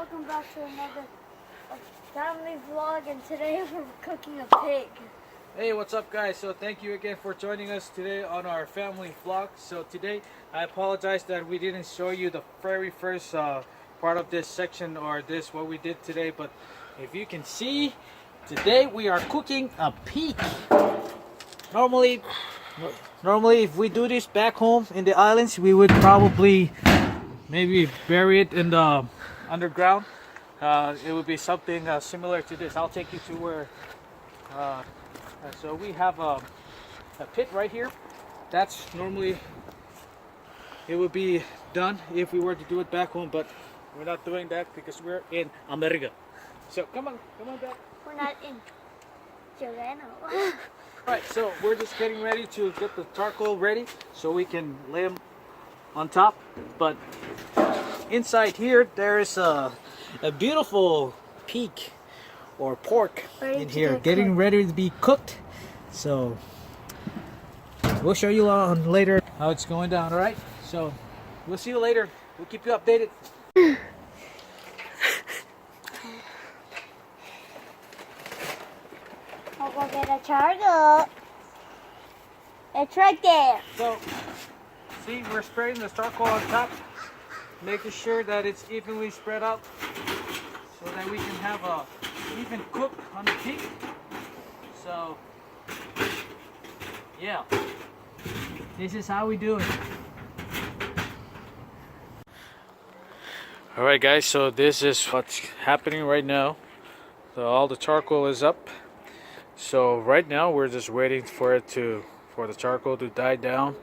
welcome back to another family vlog, and today we're cooking a pig. Hey, what's up guys? So thank you again for joining us today on our family vlog. So today I apologize that we didn't show you the very first part of this section, or this what we did today, but if you can see, today we are cooking a pig. Normally if we do this back home in the islands, we would probably maybe bury it in the underground. It would be something similar to this. I'll take you to where so we have a pit right here. That's normally it would be done if we were to do it back home, but we're not doing that because we're in America. So come on back. We're not in Chileno. Alright, so we're just getting ready to get the charcoal ready so we can lay them on top. But inside here there is a beautiful pig or pork in here getting ready to be cooked. So we'll show you on later how it's going down. Alright, so we'll see you later. We'll keep you updated. I'll go get a charcoal. It's right there. So see, we're spreading the charcoal on top, making sure that it's evenly spread out so that we can have a even cook on the pig. So yeah, this is how we do it. Alright guys, so this is what's happening right now. So all the charcoal is up. So right now we're just waiting for the charcoal to die down,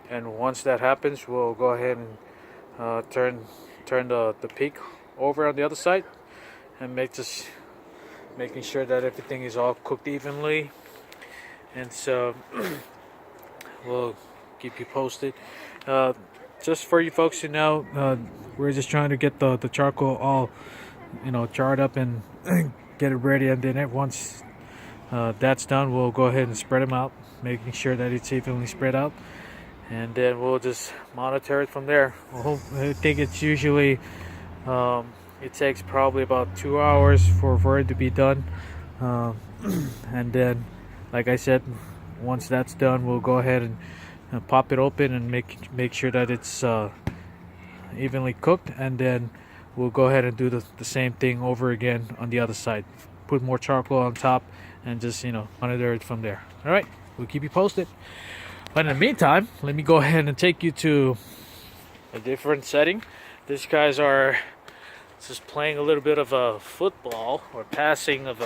and once that happens we'll go ahead and turn the pig over on the other side and making sure that everything is all cooked evenly. And so we'll keep you posted. Just for you folks to know, we're just trying to get the charcoal all charred up and get it ready, and then once that's done, we'll go ahead and spread them out, making sure that it's evenly spread out, and then we'll just monitor it from there. I think it's usually it takes probably about 2 hours for it to be done, and then like I said, once that's done, we'll go ahead and pop it open and make sure that it's evenly cooked, and then we'll go ahead and do the same thing over again on the other side. Put more charcoal on top and just monitor it from there. All right, we'll keep you posted. But in the meantime, let me go ahead and take you to a different setting. These guys are just playing a little bit of a football, or passing of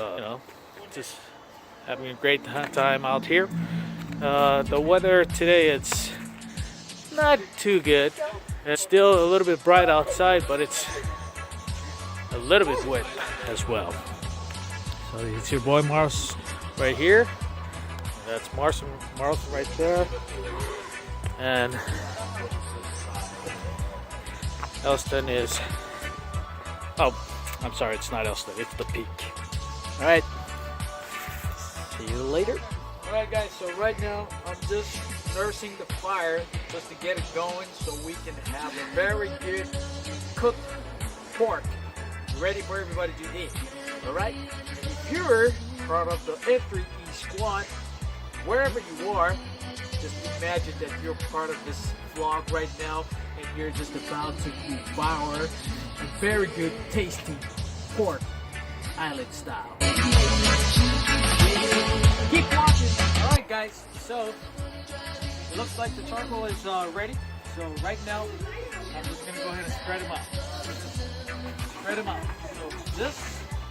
just having a great time out here. The weather today, it's not too good. It's still a little bit bright outside, but it's a little bit wet as well. So it's your boy Mars right here. That's Mars right there. And Elston is... Oh, I'm sorry, it's not Elston, it's the peak. Alright, see you later. Alright guys, so right now I'm just nursing the fire just to get it going so we can have a very good cooked pork ready for everybody to eat. Alright? If you're part of the F3E squad, wherever you are, just imagine that you're part of this vlog right now and you're just about to devour a very good tasty pork island style. Keep watching. Alright guys, so it looks like the charcoal is ready. So right now I'm just going to go ahead and spread them out. Spread them out. So this,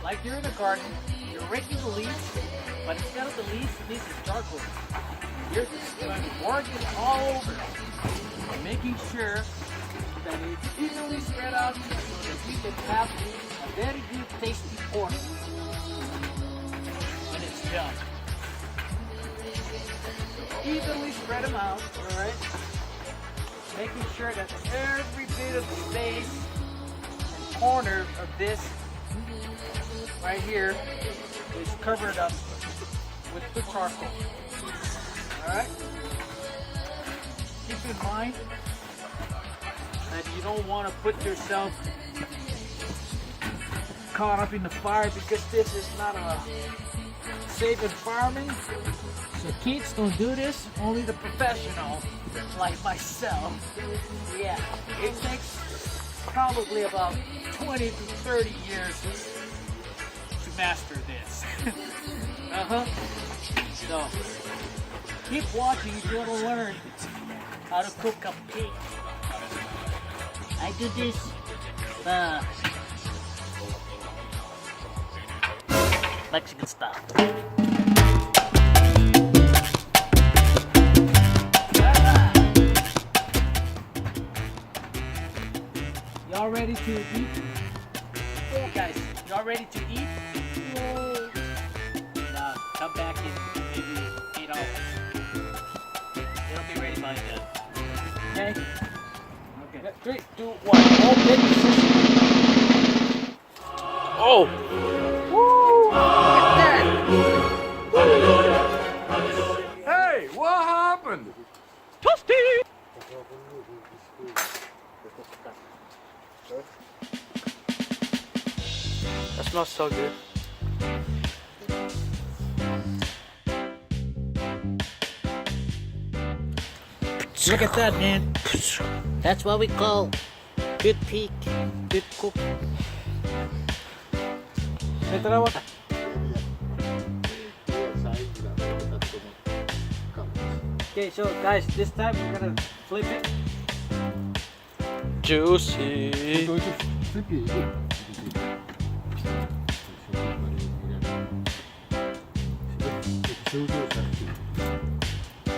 like you're in a garden, you're raking the leaves, but instead of the leaves, this is charcoal. You're just going to work it all over, making sure that it's evenly spread out so that you can have a very good tasty pork when it's done. So evenly spread them out, alright? Making sure that every bit of space and corner of this right here is covered up with the charcoal. Alright? Keep in mind that you don't want to put yourself caught up in the fire because this is not a safe environment. So kids, don't do this. Only the professional, like myself. Yeah, it takes probably about 20 to 30 years to master this. So keep watching if you want to learn how to cook a pig. I do this Mexican style. Y'all ready to eat? Yeah. Guys, y'all ready to eat? No. Come back in maybe 8 hours. It'll be ready by then. Okay? Okay. 3, 2, 1. Open. Oh! Woo! Look at that! Hey, what happened? Toasty! That smells so good. Look at that, man. That's what we call good pig, good cook. Okay, so guys, this time we're gonna flip it. Juicy.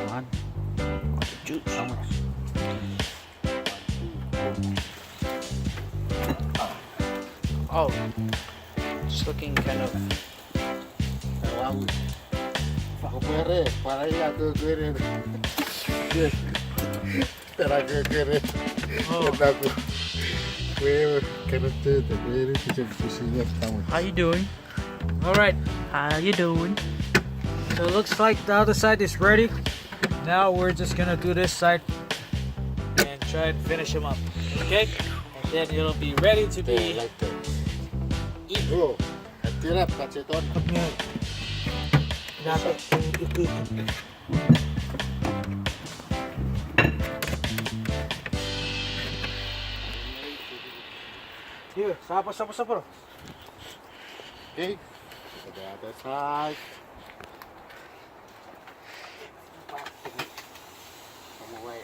One. Juice. How much? Oh, it's looking kind of. How you doing? All right. How you doing? So it looks like the other side is ready. Now we're just gonna do this side and try and finish them up. Okay? And then it'll be ready to be eaten. Here, sapa. Okay, to the other side. Come away.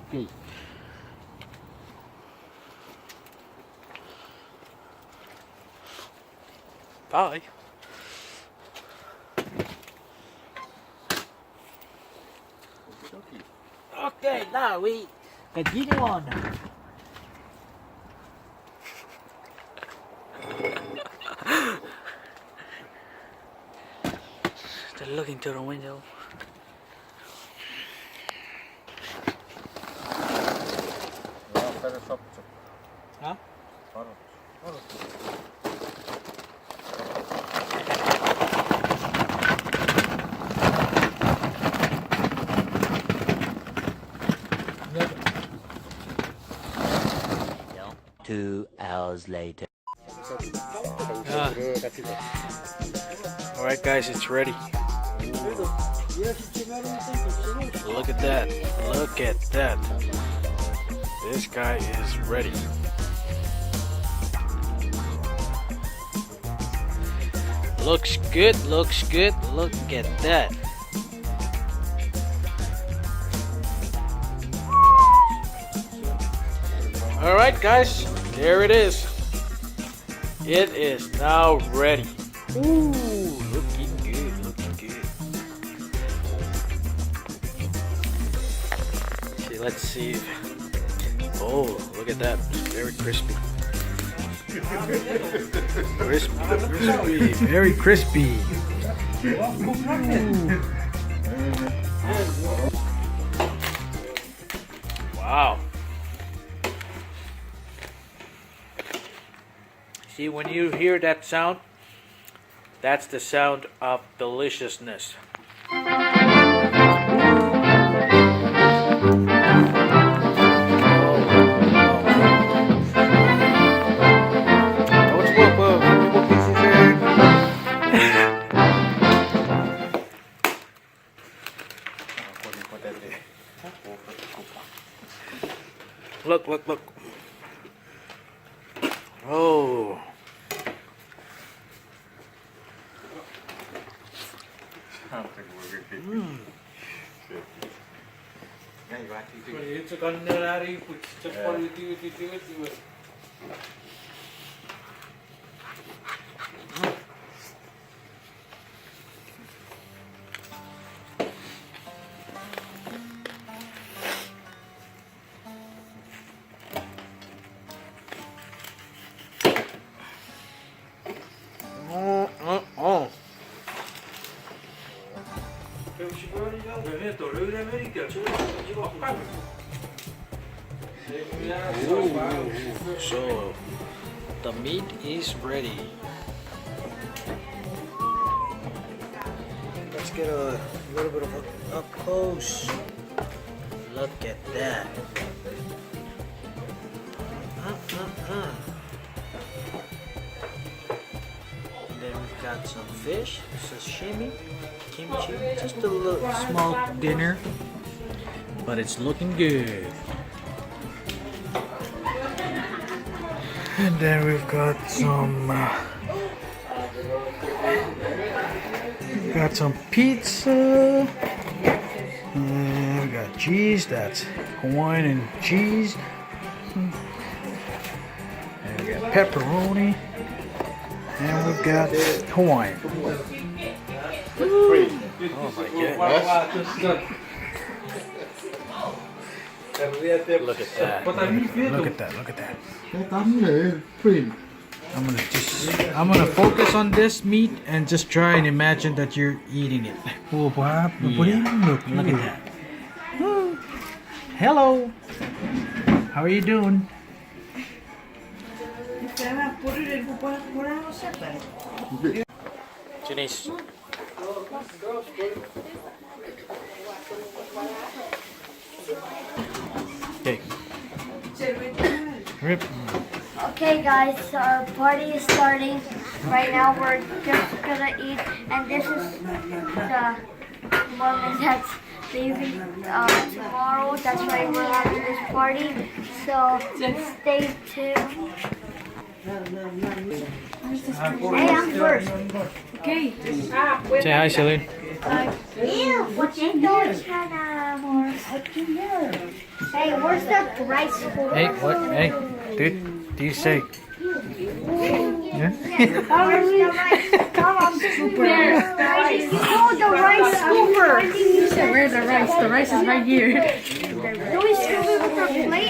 Okay. Bye. Okay, now we continue on. They're looking through the window. Huh? No. 2 hours later. Alright guys, it's ready. Look at that. Look at that. This guy is ready. Looks good, looks good. Look at that. Alright guys, there it is. It is now ready. Ooh, looking good, looking good. See, let's see. Oh, look at that. Very crispy. Crispy, crispy, very crispy. Wow. See, when you hear that sound, that's the sound of deliciousness. Look, look, look. Oh. Oh. So the meat is ready. Let's get a little bit of up close. Look at that. And then we've got some fish, sashimi, kimchi, just a little small dinner, but it's looking good. And then we've got some pizza. And we got cheese. That's Hawaiian and cheese. And we got pepperoni. And we've got Hawaiian. Oh my goodness. Look at that. Look at that. Look at that. I'm gonna focus on this meat and just try and imagine that you're eating it. Yeah. Look at that. Hello. How are you doing? Janice. Okay. Rip. Okay guys, so our party is starting. Right now we're just gonna eat, and this is the woman that's leaving tomorrow. That's why we're having this party. So stay tuned. Hey, I'm first. Okay. Say hi, Celine. Ew, what you doing, China? Hey, where's the rice? Hey, what? Hey, dude, do you say? Yeah? Where's the rice? Oh, the rice scooper. You said, where's the rice? The rice is right here. Do we scoop it with our plate?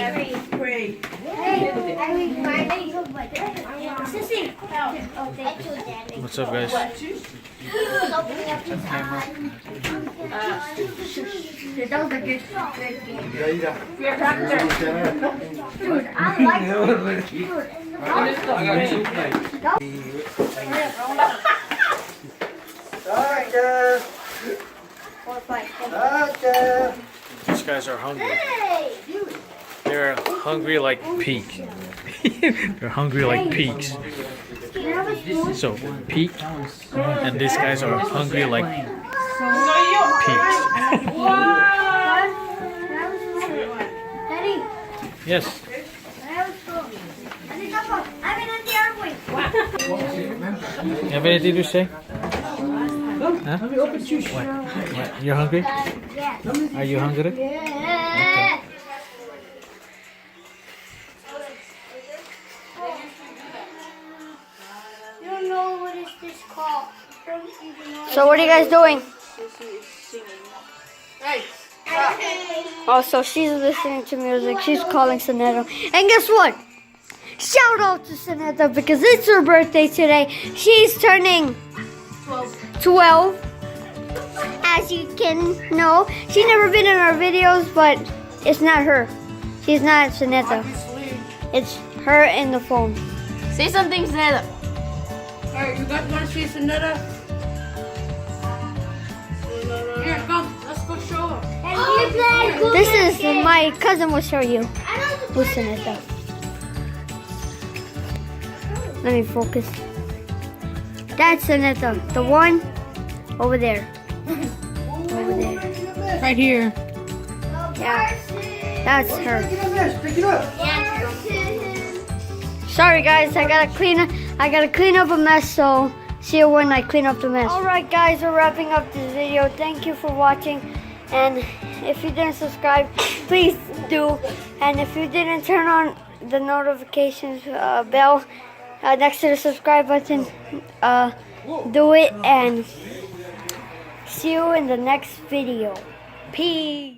Hey, I mean, Sissy. Oh, thank you, Daddy. What's up, guys? That was a good game. Dude, I like it. Dude, These guys are hungry. Hey! They're hungry like pigs. They're hungry like pigs. So, pig, and these guys are hungry like pigs. Daddy, Yes. I'm in the airplane. You have anything to say? Huh? What? You're hungry? Yes. Are you hungry? Yeah. You don't know what is this called. So what are you guys doing? Oh, so she's listening to music. She's calling Sanetta. And guess what? Shout out to Sanetta because it's her birthday today. She's turning 12. As you can know. She's never been in our videos, but it's not her. She's not Sanetta. It's her in the phone. Say something, Sanetta. Alright, you guys want to see Sanetta? Here, come. Let's go show her. This is my cousin will show you. Who's Sanetta? Let me focus. That's Sanetta. The one over there. Over there. Right here. Yeah, that's her. Pick it up. Sorry guys, I gotta clean up a mess, so see you when I clean up the mess. Alright guys, we're wrapping up this video. Thank you for watching. And if you didn't subscribe, please do. And if you didn't turn on the notifications bell next to the subscribe button, do it. And see you in the next video. Peace.